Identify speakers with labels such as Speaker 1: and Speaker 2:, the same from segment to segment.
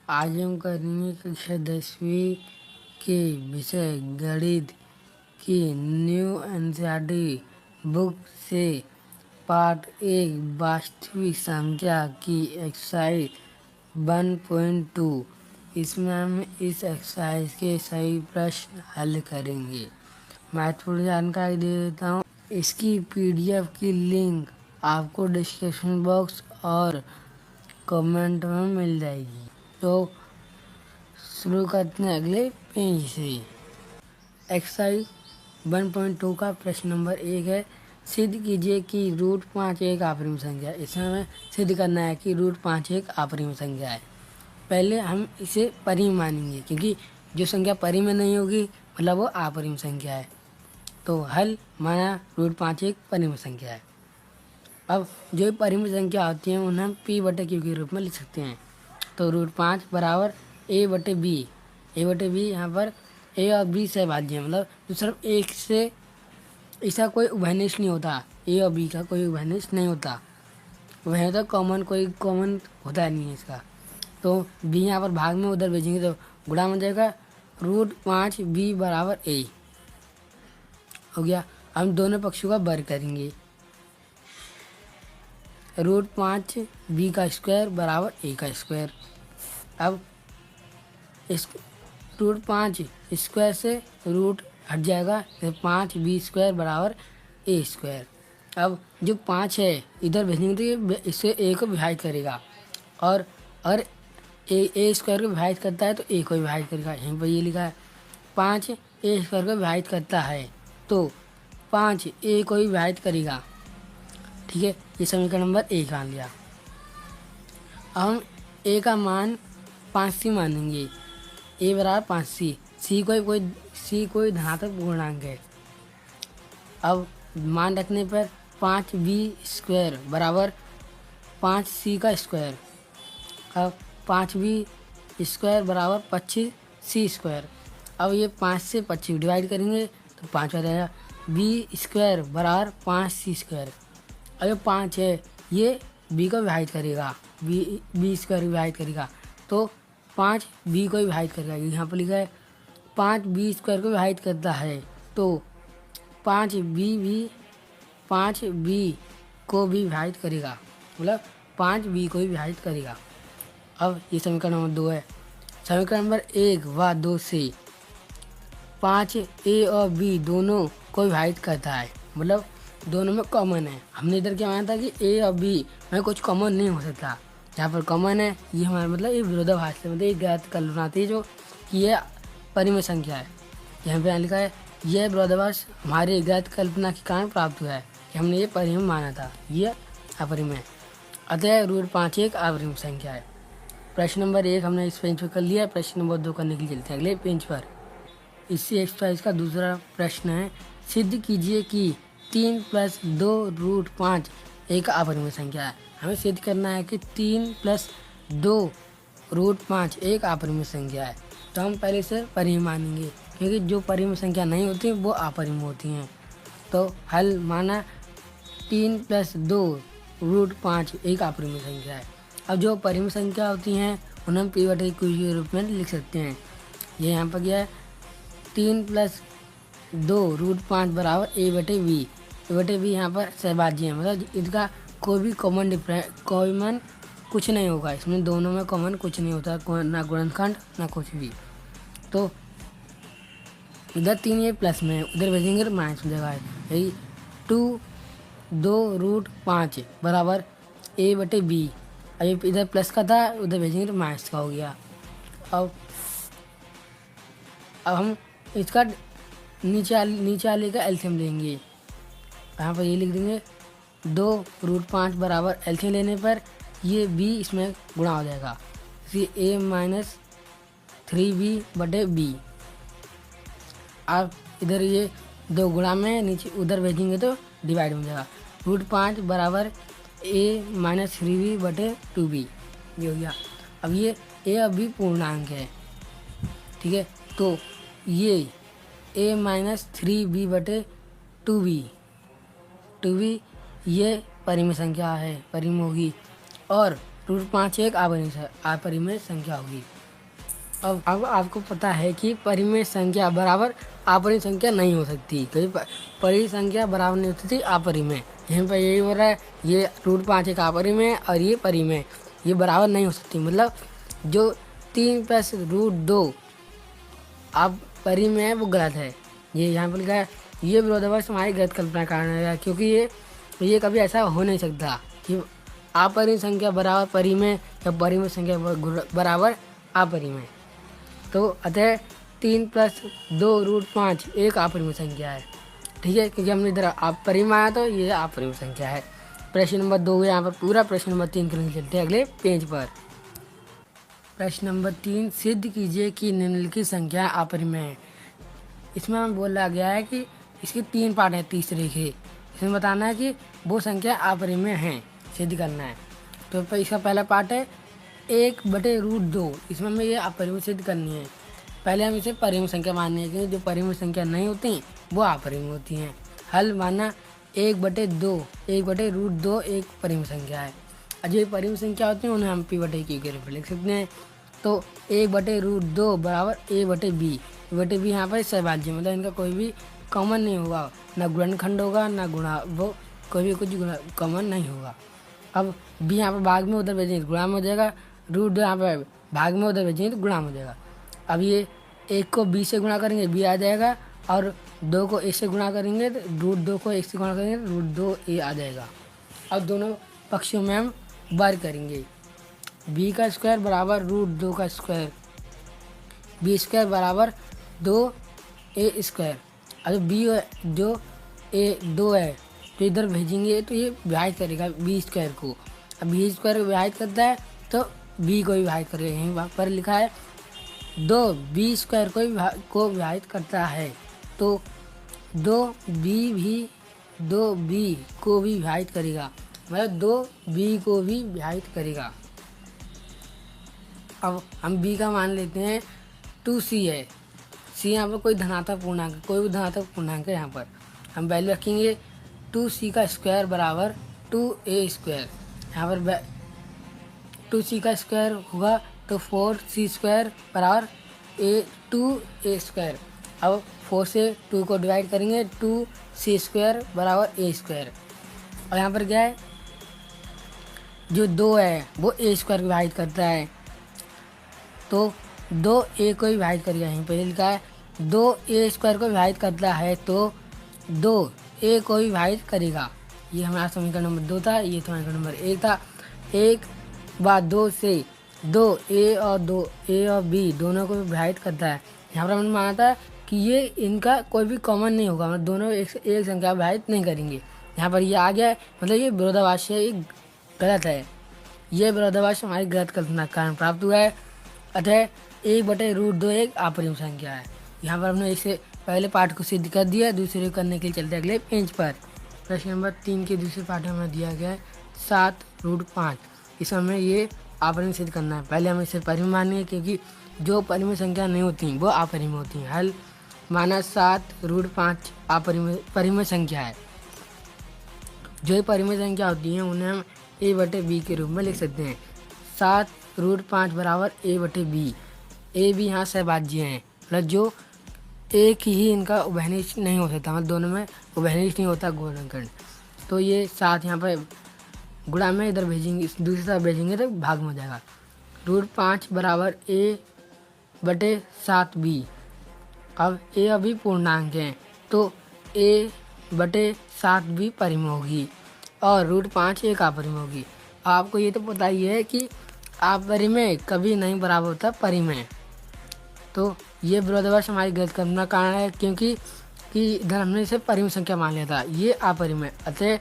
Speaker 1: आज हम करेंगे कक्षा 10वीं के विषय गणित की न्यू एनसीईआरटी बुक से पार्ट 1 वास्तविक संख्या की एक्सरसाइज 1.2। इसमें हम इस एक्सरसाइज के सही प्रश्न हल करेंगे। महत्वपूर्ण जानकारी दे देता हूँ। इसकी पीडीएफ की लिंक आपको डिस्क्रिप्शन बॉक्स और कमेंट में मिल जाएगी। तो शुरू करते हैं अगले पेज से। एक्सरसाइज 1.2 का प्रश्न नंबर 1 है, सिद्ध कीजिए कि √5 एक अपरिमेय संख्या है। इसमें हमें सिद्ध करना है कि √5 एक अपरिमेय संख्या है। पहले हम इसे परिमेय मानेंगे, क्योंकि जो संख्या परिमेय नहीं होगी मतलब वो अपरिमेय संख्या है। तो हल माना √5 एक परिमेय संख्या है। अब जो परिमेय संख्या होती है उन्हें हम p/q के रूप में लिख सकते हैं। तो √5 बराबर a/b। a/b यहाँ पर a और b सहभाज्य है, मतलब तो सिर्फ एक से इसका कोई उभयनिष्ठ नहीं होता। a और b का कोई उभयनिष्ठ नहीं होता, वह होता कॉमन, कोई कॉमन होता नहीं है इसका। तो b यहाँ पर भाग में उधर भेजेंगे तो गुणा हो जाएगा √5b बराबर a हो गया। हम दोनों पक्षों का वर्ग करेंगे। √5b का स्क्वायर बराबर a का स्क्वायर। अब इस √5 स्क्वायर से रूट हट जाएगा तो 5b² बराबर a स्क्वायर। अब जो 5 है इधर भेजेंगे तो ये इससे a को विभाजित करेगा, और a स्क्वायर को विभाजित करता है तो a को विभाजित करेगा। यहीं पर ये लिखा है 5 a स्क्वायर को विभाजित करता है तो 5 a को विभाजित करेगा। ठीक है, ये समीकरण नंबर 1 मान लिया। अब हम a का मान 5c मानेंगे। a बराबर 5c। c कोई धनात्मक पूर्णांक है। अब मान रखने पर 5b² बराबर 5c का स्क्वायर। अब 5b² बराबर 25c²। अब ये 5 से 25 डिवाइड करेंगे तो 5 आ जाएगा। b² बराबर 5c²। अब ये 5 है ये b को विभाजित करेगा, b² विभाजित करेगा तो 5 b को विभाजित करेगा। यहाँ पर लिखा है 5 b² को विभाजित करता है तो 5 b को भी विभाजित करेगा, मतलब 5 b को भी विभाजित करेगा। अब ये समीकरण नंबर 2 है। समीकरण नंबर 1 व 2 से 5 a और b दोनों को विभाजित करता है, मतलब दोनों में कॉमन है। हमने इधर क्या माना था कि a और b में कुछ कॉमन नहीं हो सकता। जहाँ पर कॉमन है ये हमारा मतलब ये विरोधाभास है, मतलब एक गलत कल्पना आती है जो कि ये परिमेय संख्या है। यहाँ पे लिखा है यह विरोधाभास हमारी गलत कल्पना के कारण प्राप्त हुआ है कि हमने ये परिमेय माना था, ये अपरिमेय। अतः √5 एक अपरिमेय संख्या है। प्रश्न नंबर 1 हमने इस पेज पर कर लिया। प्रश्न नंबर 2 करने के लिए चलते हैं अगले पेज पर। इसी एक्सरसाइज का दूसरा प्रश्न है, सिद्ध कीजिए कि 3 + 2 √5 एक अपरिमेय संख्या है। हमें सिद्ध करना है कि 3 + 2 √5 एक अपरिमेय संख्या है। तो हम पहले से परिमेय मानेंगे, क्योंकि जो परिमेय संख्या नहीं होती वो अपरिमेय होती हैं। तो हल माना 3 + 2 √5 एक अपरिमेय संख्या है। अब जो परिमेय संख्या होती हैं उन्हें हम p/q के रूप में लिख सकते हैं। ये यहाँ पर क्या है 3 + 2 √5 बराबर a/b। a/b यहाँ पर सहभाज्य है, मतलब इसका कोई भी कॉमन कुछ नहीं होगा। इसमें दोनों में कॉमन कुछ नहीं होता, ना गुणनखंड ना कुछ भी। तो इधर 3 ये प्लस में, उधर भेजेंगे तो माइनस हो जाएगा। यही 2 √5 बराबर a/b। अब इधर प्लस का था उधर भेजेंगे तो माइनस का हो गया। अब हम इसका नीचे वाले का एलसीएम लेंगे। यहाँ पर ये लिख देंगे 2 √5 बराबर एलसीएम लेने पर ये b इसमें गुणा हो जाएगा, इसलिए a - 3b/b। अब इधर ये 2 गुणा में नीचे उधर भेजेंगे तो डिवाइड हो जाएगा। √5 बराबर a - 3b/2b ये हो गया। अब ये a और b पूर्णांक है, ठीक है। तो ये a - 3b/2b ये परिमेय संख्या है, परिमेय होगी, और √5 एक अपरिमेय संख्या होगी। अब आपको पता है कि परिमेय संख्या बराबर अपरिमेय संख्या नहीं हो सकती। तो परिमेय संख्या बराबर नहीं होती थी अपरिमेय। यहाँ पर यही हो रहा है, ये √5 एक अपरिमेय और ये परिमेय, ये बराबर नहीं हो सकती। मतलब जो 3 + √2 अब परिमेय है वो गलत है। ये यहाँ पर लिखा है, ये विरोधाभास हमारी गलत कल्पना का कारण है, क्योंकि ये कभी ऐसा हो नहीं सकता कि अपरिमेय संख्या बराबर परिमेय या परिमेय संख्या बराबर अपरिमेय। तो अतः 3 + 2√5 एक अपरिमेय संख्या है। ठीक है, क्योंकि हमने इधर अपरिमेय आया तो ये अपरिमेय संख्या है। प्रश्न नंबर 2 यहाँ पर पूरा। प्रश्न नंबर 3 के लिए चलते हैं अगले पेज पर। प्रश्न नंबर 3, सिद्ध कीजिए कि निम्नलिखित संख्या अपरिमेय है। इसमें हमें बोला गया है कि इसके 3 पार्ट हैं तीसरे के। इसमें बताना है कि वो संख्या अपरिमेय हैं, सिद्ध करना है। तो इसका पहला पार्ट है 1/√2। इसमें हमें ये अपरिमेय सिद्ध करनी है। पहले हम इसे परिमेय संख्या माननी है, क्योंकि जो परिमेय संख्या नहीं होती वो अपरिमेय होती हैं। हल माना 1/2, 1/√2 एक परिमेय संख्या है। और जो परिमेय संख्या होती है उन्हें हम p/q के रूप में लिख सकते हैं। तो 1/√2 बराबर a/b। a/b यहाँ पर सहभाज्य, मतलब इनका कोई भी कॉमन नहीं होगा, ना गुणनखंड होगा ना गुणा, वो कोई भी कुछ कॉमन नहीं होगा। अब b यहाँ पर भाग में उधर भेजेंगे तो गुणा में हो जाएगा, √2 यहाँ पर भाग में उधर भेजेंगे तो गुणा में हो जाएगा। अब ये 1 को b से गुणा करेंगे b आ जाएगा, और 2 को a से गुणा करेंगे तो √2 को 1 से गुणा करेंगे तो √2a आ जाएगा। अब दोनों पक्षों में हम वर्ग करेंगे। b का स्क्वायर बराबर √2 का स्क्वायर, b स्क्वायर बराबर 2a स्क्वायर। अब b जो a 2 है तो इधर भेजेंगे तो ये विभाजित करेगा b स्क्वायर को। अब b स्क्वायर को विभाजित करता है तो b को भी विभाजित करेगा। यहीं पर लिखा है 2b स्क्वायर को विभाजित करता है, तो 2b को भी विभाजित करेगा, मतलब 2b को भी विभाजित करेगा। अब हम b का मान लेते हैं 2c है। c यहाँ पर कोई धनात्मक पूर्णांक, कोई भी धनात्मक पूर्णांक है। यहाँ पर हम वैल्यू रखेंगे 2c का स्क्वायर बराबर 2a स्क्वायर। यहाँ पर 2c का स्क्वायर होगा तो 4c स्क्वायर बराबर 2a स्क्वायर। अब 4 से 2 को डिवाइड करेंगे, 2c स्क्वायर बराबर a स्क्वायर। और यहाँ पर क्या है, जो 2 है वो a स्क्वायर को विभाजित करता है, तो 2a को विभाजित करेगा। यहीं पर लिखा है 2a स्क्वायर को विभाजित करता है तो 2a को विभाजित करेगा। ये हमारा समीकरण नंबर 2 था, ये समीकरण नंबर 1 था। 1/2 से 2a और b दोनों को विभाजित करता है। यहाँ पर हमने माना था कि ये इनका कोई भी कॉमन नहीं होगा, मतलब दोनों एक संख्या विभाजित नहीं करेंगे। यहाँ पर ये आ गया है, मतलब ये विरोधाभास है, ये गलत है। ये विरोधाभास हमारी गलत कल्पना के कारण प्राप्त हुआ है। अतः 1/√2 एक अपरिमेय संख्या है। यहाँ पर हमने इसे पहले पार्ट को सिद्ध कर दिया, दूसरे को करने के लिए चलते अगले पेज पर। प्रश्न नंबर 3 के दूसरे पार्ट में हमें दिया गया है 7√5। इस हमें ये अपरिमेय सिद्ध करना है। पहले हमें इसे परिमेय माननी है, क्योंकि जो परिमेय संख्या नहीं होती वो अपरिमेय होती हैं। हल माना 7√5 परिमेय संख्या है। जो परिमेय संख्या होती हैं उन्हें हम a/b के रूप में लिख सकते हैं। 7√5 बराबर a/b। a b यहाँ सहभाज्य हैं, मतलब जो एक ही इनका उभयनिष्ठ नहीं हो सकता, मतलब दोनों में उभयनिष्ठ नहीं होता गुणनखंड। तो ये 7 यहाँ पर गुणा में इधर भेजेंगे, दूसरी तरफ भेजेंगे तो भाग में हो जाएगा। √5 बराबर a/7b। अब a अभी पूर्णांक है तो a/7b परिमेय होगी और √5 एक अपरिमेय होगी। आपको ये तो पता ही है कि अपरिमेय कभी नहीं बराबर होता परिमेय। तो ये विरोधाभास हमारी गलत कल्पना का कारण है, क्योंकि इधर हमने इसे परिमेय संख्या मान लिया था, ये अपरिमेय। अतः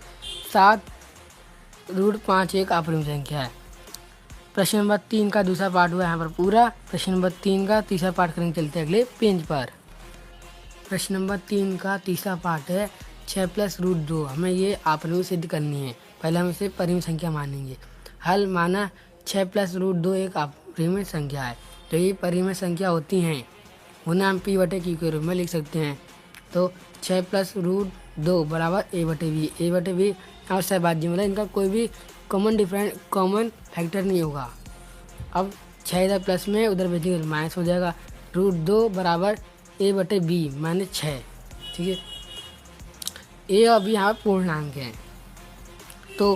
Speaker 1: 7√5 एक अपरिमेय संख्या है। प्रश्न नंबर 3 का दूसरा पार्ट हुआ यहाँ पर पूरा। प्रश्न नंबर 3 का तीसरा पार्ट करेंगे, चलते अगले पेज पर। प्रश्न नंबर 3 का तीसरा पार्ट है 6 + √2। हमें ये अपरिमेय सिद्ध करनी है। पहले हम इसे परिमेय संख्या मानेंगे। हल माना 6 + √2 एक अपरिमेय संख्या है। तो ये परिमेय संख्या होती हैं, उन्हें हम p/q के रूप में लिख सकते हैं। तो 6 + √2 बराबर a/b। a/b और सहभाज्य, मतलब इनका कोई भी कॉमन फैक्टर नहीं होगा। अब 6 इधर प्लस में, उधर भेजेंगे माइनस हो जाएगा। √2 बराबर a/b माइनस 6। ठीक है, ए और बी यहाँ पर पूर्णांक हैं, तो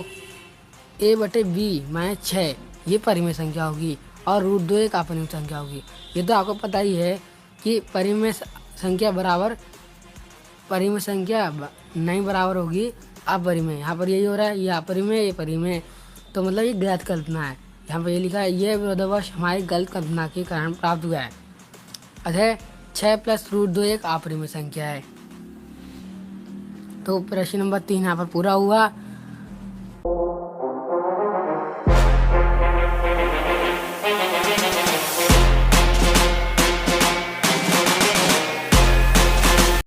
Speaker 1: a/b माइनस 6 ये परिमेय संख्या होगी और √2 एक अपरिमेय संख्या होगी। ये तो आपको पता ही है कि परिमेय संख्या बराबर परिमेय संख्या नहीं बराबर होगी अपरिमेय। यहाँ पर यही हो रहा है, ये अपरिमेय ये परिमेय, तो मतलब ये गलत कल्पना है। यहाँ पर ये लिखा है ये विरोधाभास हमारी गलत कल्पना के कारण प्राप्त हुआ है। अतः 6 + √2 एक अपरिमेय संख्या है। तो प्रश्न नंबर 3 यहाँ पर पूरा हुआ।